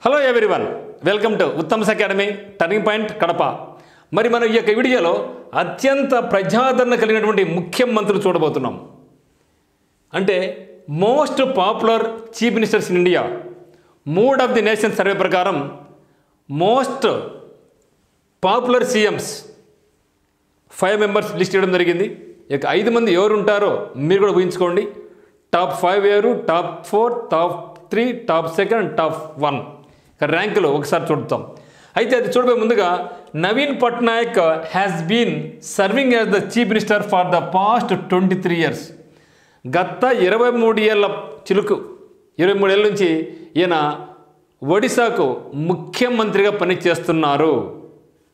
Hello everyone, welcome to Uttam's academy turning point Kadapa. మరి మనం ఈ యొక్క వీడియోలో అత్యంత ప్రజాదరణ కలిగినటువంటి ముఖ్యమంత్రులు చూడబోతున్నాం. అంటే most popular chief ministers in India. Mood of the nation survey ప్రకారం most popular CMs 5 members list ఇవ్వడం జరిగింది. ఇక 5 మంది ఎవరు ఉంటారో మీరు కూడా ఊహించుకోండి. టాప్ 5 ఎవరు, top 4, top 3, top 2 and top 1 ర్యాంకులో ఒకసారి చూద్దాం. అయితే అది చూడబోయే ముందుగా Naveen Patnaik has been serving as the chief minister for the past 23 years. గత 23 ఏళ్ళ చిలుకు 23 ఏళ్ళ నుంచి ఈయన ఒడిశాకు ముఖ్యమంత్రిగా పనిచేస్తున్నారు.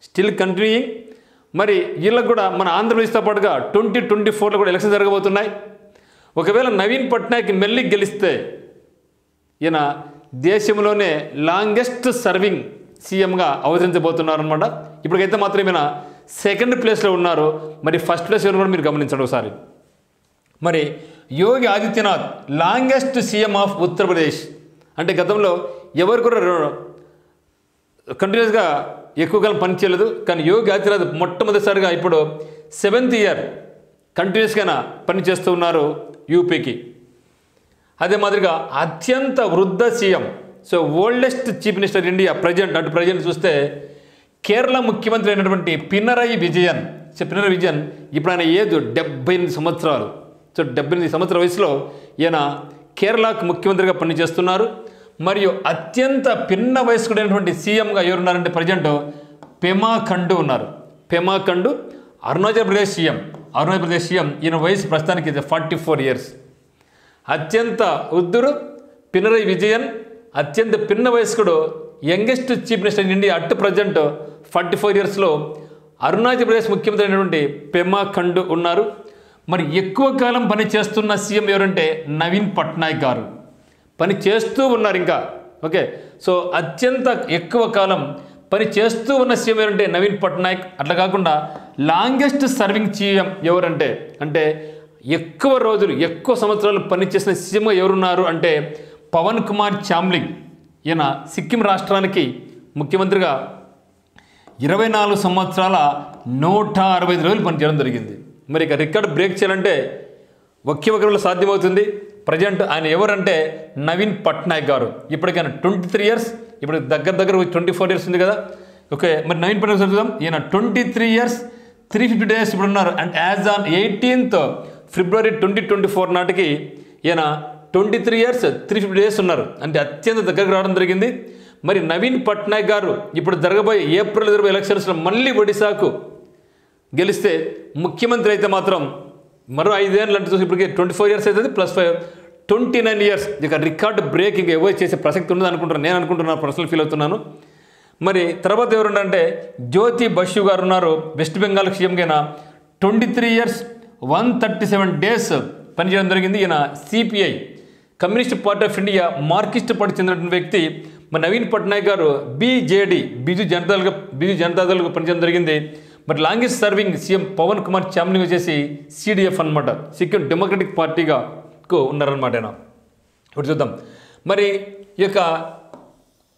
Still continuing. మరి వీళ్ళకు కూడా మన ఆంధ్రప్రదేశ్తో పాటుగా 2024లో కూడా ఎలక్షన్ జరగబోతున్నాయి. ఒకవేళ నవీన్ పట్నాయక్ మెల్లి గెలిస్తే ఈయన దేశంలోనే లాంగెస్ట్ సర్వింగ్ సీఎంగా అవతరించబోతున్నారు అనమాట. ఇప్పటికైతే మాత్రం ఈయన 2nd ప్లేస్లో ఉన్నారు. మరి ఫస్ట్ ప్లేస్ కూడా మీరు గమనించండి ఒకసారి. మరి Yogi Adityanath longest CM of Uttar Pradesh. అంటే గతంలో ఎవరు కూడా కంటిన్యూస్గా ఎక్కువ కాలం పనిచేయలేదు. కానీ యోగి ఆదిత్యనాథ్ మొట్టమొదటిసారిగా ఇప్పుడు 7th ఇయర్ కంటిన్యూస్గా పనిచేస్తూ ఉన్నారు యూపీకి. అదే మాదిరిగా అత్యంత వృద్ధ CM, so oldest chief minister India present చూస్తే కేరళ ముఖ్యమంత్రి అయినటువంటి పినరయి విజయన్. ఇప్పుడు ఆయన ఏజ్ 78 సంవత్సరాలు. సో 78 సంవత్సరాల వయసులో ఈయన కేరళకు ముఖ్యమంత్రిగా పనిచేస్తున్నారు. మరియు అత్యంత పిన్న వయస్కుడైనటువంటి సీఎంగా ఎవరున్నారంటే ప్రజెంట్ పెమా ఖండు ఉన్నారు. పెమా ఖండు అరుణాచల్ ప్రదేశ్ సీఎం. ఈయన వయసు ప్రస్తుతానికి 44 ఇయర్స్. అత్యంత వృద్ధుడు పినరయి విజయన్, అత్యంత పిన్న వయస్కుడు youngest chief minister in India at present 44 ఇయర్స్లో అరుణాచల్ ప్రదేశ్ ముఖ్యమంత్రి అయినటువంటి పెమా ఖండు ఉన్నారు. మరి ఎక్కువ కాలం పనిచేస్తున్న సీఎం ఎవరంటే నవీన్ పట్నాయక్ గారు పని చేస్తూ ఉన్నారు ఇంకా. ఓకే, సో అత్యంత ఎక్కువ కాలం పని చేస్తూ ఉన్న సీఎం ఎవరంటే నవీన్ పట్నాయక్. అట్లా కాకుండా లాంగెస్ట్ సర్వింగ్ సీఎం ఎవరంటే ఎక్కువ రోజులు ఎక్కువ సంవత్సరాలు పనిచేసిన సీఎం ఎవరున్నారు అంటే పవన్ కుమార్ చామ్లింగ్. ఈయన సిక్కిం రాష్ట్రానికి ముఖ్యమంత్రిగా 24 సంవత్సరాల 165 రోజులు పనిచేయడం జరిగింది. మరి ఇక రికార్డ్ బ్రేక్ చేయాలంటే ఒకే ఒకరిలో సాధ్యమవుతుంది. ప్రజెంట్ ఆయన ఎవరంటే నవీన్ పట్నాయక్ గారు. ఇప్పటికైనా 23 ఇయర్స్, ఇప్పుడు దగ్గర 24 ఇయర్స్ ఉంది కదా. ఓకే, మరి నవీన్ పట్నాయక్ చదువుదాం. ఈయన 23 ఇయర్స్ 350 డేస్ ఇప్పుడు ఉన్నారు. అండ్ యాజ్ ఆన్ 18th ఫిబ్రవరి 2024 నాటికి ఈయన 23 ఇయర్స్ 350 డేస్ ఉన్నారు. అంటే అత్యంత దగ్గరకు రావడం జరిగింది. మరి నవీన్ పట్నాయక్ గారు ఇప్పుడు జరగబోయే ఏప్రిల్ 20 ఎలక్షన్స్లో మళ్ళీ ఒడిశాకు గెలిస్తే ముఖ్యమంత్రి అయితే మాత్రం మరో 5 ఏళ్ళు అంటే చూసి ఇప్పటికే 24 ఇయర్స్ అవుతుంది +5 29 ఇయర్స్. ఇక రికార్డు బ్రేక్ ఇంకా ఎవరు చేసే ప్రసక్తి ఉండదు అనుకుంటున్నాను. నేను అనుకుంటున్నాను, పర్సనల్ ఫీల్ అవుతున్నాను. మరి తర్వాత ఎవరుంటే జ్యోతి బసు గారు ఉన్నారు. వెస్ట్ బెంగాల్ సీఎంగా 23 ఇయర్స్ 137 డేస్ పనిచేయడం జరిగింది. ఈయన CPI communist party of India Marxist party చెందినటువంటి వ్యక్తి. మరి నవీన్ పట్నాయక్ గారు బీజేడీ బిజు జనతాదళకు పనిచేయడం జరిగింది. మరి longest serving CM Pawan Kumar Chamling వచ్చేసి సిడిఎఫ్ అనమాట, సిక్కిం డెమోక్రటిక్ పార్టీగా ఉన్నారనమాట ఆయన. ఇప్పుడు చూద్దాం. మరి ఈ యొక్క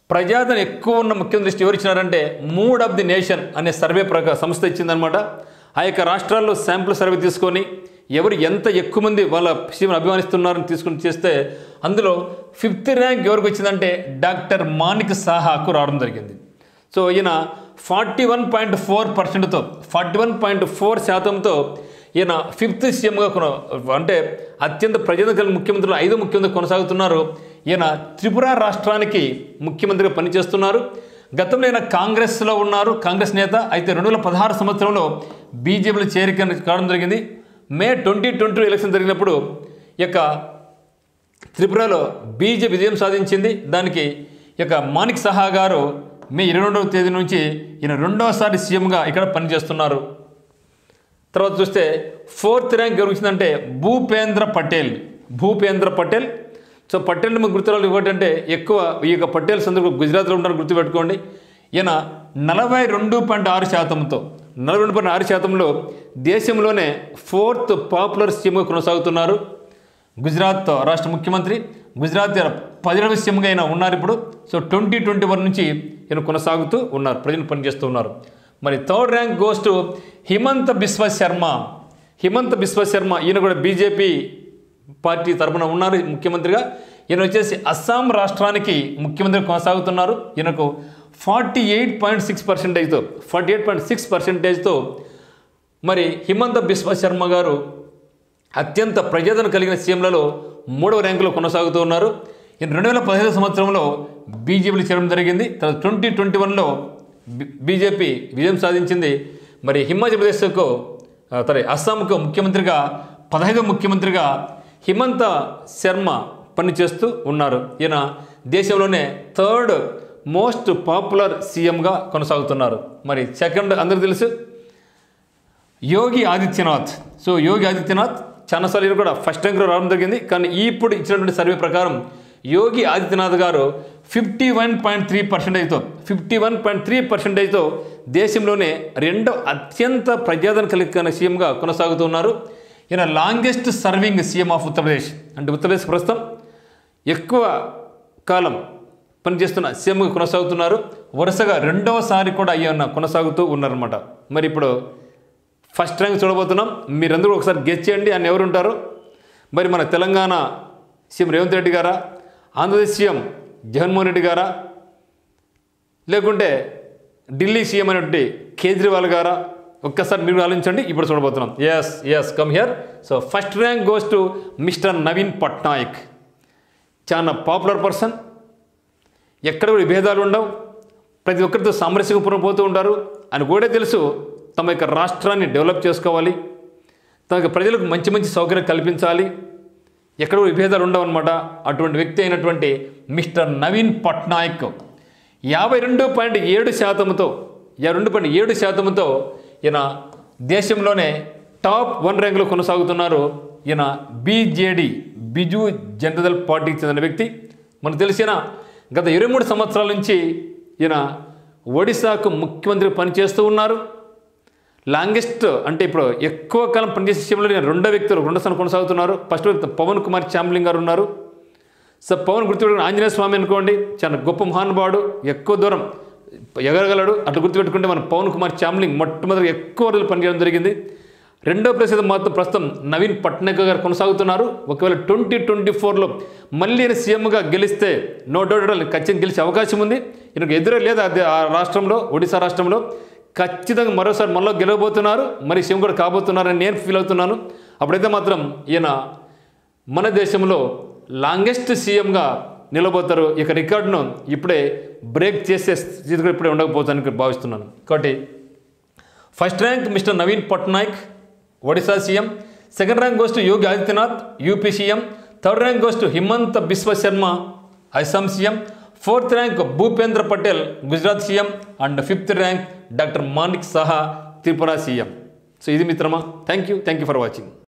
ప్రజాదరణ ఎక్కువ ఉన్న ముఖ్యమంత్రి లిస్ట్ ఎవరు ఇచ్చినారంటే మూడ్ ఆఫ్ ది నేషన్ అనే సర్వే సంస్థ ఇచ్చిందనమాట. ఆ యొక్క రాష్ట్రాల్లో శాంపుల్ సర్వే తీసుకొని ఎవరు ఎంత ఎక్కువ మంది వాళ్ళ సీఎంను అభిమానిస్తున్నారని తీసుకుని చేస్తే అందులో 5th ర్యాంక్ ఎవరికి వచ్చిందంటే డాక్టర్ మాణిక్ సాహాకు రావడం జరిగింది. సో ఈయన 41.4%తో 41.4% ఈయన 5th సీఎంగా అంటే అత్యంత ప్రజాదరణ కలిగిన ముఖ్యమంత్రులు 5వ ముఖ్యమంత్రి కొనసాగుతున్నారు. ఈయన త్రిపుర రాష్ట్రానికి ముఖ్యమంత్రిగా పనిచేస్తున్నారు. గతంలో ఈయన కాంగ్రెస్లో ఉన్నారు, కాంగ్రెస్ నేత. అయితే 2016 సంవత్సరంలో బీజేపీలో చేరిక కావడం జరిగింది. మే 2022 ఎలక్షన్ జరిగినప్పుడు ఈ యొక్క త్రిపురలో బీజేపీ విజయం సాధించింది. దానికి ఈ యొక్క మాణిక్ సాహా గారు మే 22వ తేదీ నుంచి ఈయన 2వసారి సీఎంగా ఇక్కడ పనిచేస్తున్నారు. తర్వాత చూస్తే 4th ర్యాంక్ ఎవరికి వచ్చిందంటే భూపేంద్ర పటేల్. సో పటేల్ గుర్తురాలు ఇవ్వటంటే ఎక్కువ ఈ యొక్క పటేల్స్ అందరూ గుజరాత్లో ఉంటారు, గుర్తుపెట్టుకోండి. ఈయన 42.6%లో దేశంలోనే 4th పాపులర్ సీఎంగా కొనసాగుతున్నారు. గుజరాత్ రాష్ట్ర ముఖ్యమంత్రి. గుజరాత్ 17వ సీఎంగా ఆయన ఉన్నారు ఇప్పుడు. సో 2021 నుంచి ఈయన కొనసాగుతూ ఉన్నారు, ప్రజలు పనిచేస్తూ ఉన్నారు. మరి third rank goes to Himanta Biswa Sharma. Himanta Biswa Sharma ఈయన కూడా బీజేపీ పార్టీ తరఫున ఉన్నారు ముఖ్యమంత్రిగా. ఈయన వచ్చేసి అస్సాం రాష్ట్రానికి ముఖ్యమంత్రి కొనసాగుతున్నారు. ఈయనకు 48.6%తో మరి హిమంత బిశ్వ శర్మ గారు అత్యంత ప్రజాదరణ కలిగిన సీఎంలలో 3వ ర్యాంకులో కొనసాగుతూ ఉన్నారు. ఈయన 2015 సంవత్సరంలో బీజేపీలో చేరడం జరిగింది. తర్వాత 2021లో బీజేపీ విజయం సాధించింది. మరి హిమాచల్ ప్రదేశ్కు అస్సాంకు ముఖ్యమంత్రిగా 15వ ముఖ్యమంత్రిగా హిమంత శర్మ పనిచేస్తూ ఉన్నారు. ఈయన దేశంలోనే థర్డ్ మోస్ట్ పాపులర్ సీఎంగా కొనసాగుతున్నారు. మరి సెకండ్ అందరికీ తెలుసు యోగి ఆదిత్యనాథ్. సో యోగి ఆదిత్యనాథ్ చాలాసార్లు ఈయన కూడా ఫస్ట్ ర్యాంక్లో రావడం జరిగింది. కానీ ఇప్పుడు ఇచ్చినటువంటి సర్వే ప్రకారం యోగి ఆదిత్యనాథ్ గారు 51.3%తో దేశంలోనే రెండో అత్యంత ప్రజాదరణ కలిగిన సీఎంగా కొనసాగుతూ ఉన్నారు. ఈయన longest serving CM of Uttar Pradesh. అంటే ఉత్తరప్రదేశ్ ప్రస్తుతం ఎక్కువ కాలం పనిచేస్తున్న సీఎంగా కొనసాగుతున్నారు. వరుసగా రెండవసారి కూడా ఈయన కొనసాగుతూ ఉన్నారన్నమాట. మరి ఇప్పుడు ఫస్ట్ ర్యాంక్ చూడబోతున్నాం. మీరందరూ ఒకసారి గెస్ చేయండి ఆయన ఎవరు ఉంటారు. మరి మన తెలంగాణ సీఎం రేవంత్ రెడ్డి గారా, ఆంధ్రప్రదేశ్ సీఎం జగన్మోహన్ రెడ్డి గారా, లేకుంటే ఢిల్లీ సీఎం అయినటువంటి కేజ్రీవాల్ గారా? ఒక్కసారి మీరు ఆలోచించండి. ఇప్పుడు చూడబోతున్నాం. Yes come here. So first rank goes to Mr Naveen Patnaik. చాలా పాపులర్ పర్సన్, ఎక్కడ కూడా భేదాలు ఉండవు, ప్రతి ఒక్కరితో సామరస్యంగా పోతూ ఉంటారు. అని కూడా తెలుసు తమ యొక్క రాష్ట్రాన్ని డెవలప్ చేసుకోవాలి, తమ యొక్క ప్రజలకు మంచి మంచి సౌకర్యం కల్పించాలి, ఎక్కడ విభేదాలు ఉండవు అనమాట. అటువంటి వ్యక్తి అయినటువంటి మిస్టర్ నవీన్ పట్నాయక్ 52.7%తో ఈయన దేశంలోనే టాప్ 1 ర్యాంకులో కొనసాగుతున్నారు. ఈయన బీజేడీ బిజు జనతాదళ్ పార్టీకి చెందిన వ్యక్తి. మనకు తెలిసిన గత 23 సంవత్సరాల నుంచి ఈయన ఒడిశాకు ముఖ్యమంత్రి పనిచేస్తూ ఉన్నారు. లాంగెస్ట్ అంటే ఇప్పుడు ఎక్కువ కాలం పనిచేసే సీఎంలో రెండో స్థానం కొనసాగుతున్నారు. ఫస్ట్ పవన్ కుమార్ చామ్లింగ్ గారు ఉన్నారు. సో పవన్ గుర్తుపెట్టుకుని ఆంజనేయ స్వామి అనుకోండి, చాలా గొప్ప మహానుభావుడు, ఎక్కువ దూరం ఎగరగలడు. అట్లా గుర్తుపెట్టుకుంటే మన పవన్ కుమార్ చామ్లింగ్ మొట్టమొదటి ఎక్కువ రోజులు పనిచేయడం జరిగింది. రెండో ప్లేస్ అయితే మాత్రం ప్రస్తుతం నవీన్ పట్నాయక్ గారు కొనసాగుతున్నారు. ఒకవేళ 2024లో మళ్ళీ సీఎంగా గెలిస్తే నో డౌట్ ఖచ్చితంగా గెలిచే అవకాశం ఉంది. ఈయనకు ఎదురే లేదు ఆ రాష్ట్రంలో, ఒడిశా రాష్ట్రంలో. ఖచ్చితంగా మరోసారి మనలో గెలవబోతున్నారు, మరి సీఎం కూడా కాబోతున్నారని నేను ఫీల్ అవుతున్నాను. అప్పుడైతే మాత్రం ఈయన మన దేశంలో లాంగెస్ట్ సీఎంగా నిలబోతారు. ఇక రికార్డును ఇప్పుడే బ్రేక్ చేసే స్థితి కూడా ఇప్పుడే ఉండకపోతానని భావిస్తున్నాను. కాబట్టి first rank mister Naveen Patnaik Odisha CM, second rank goes to Yogi Adityanath UP CM, third rank goes to Himanta Biswa Sharma Assam CM, fourth rank Bhupendra Patel Gujarat CM and fifth rank doctor Manik Saha Tripura CM. So ఇది మిత్రమా, థ్యాంక్ యూ ఫర్ వాచింగ్.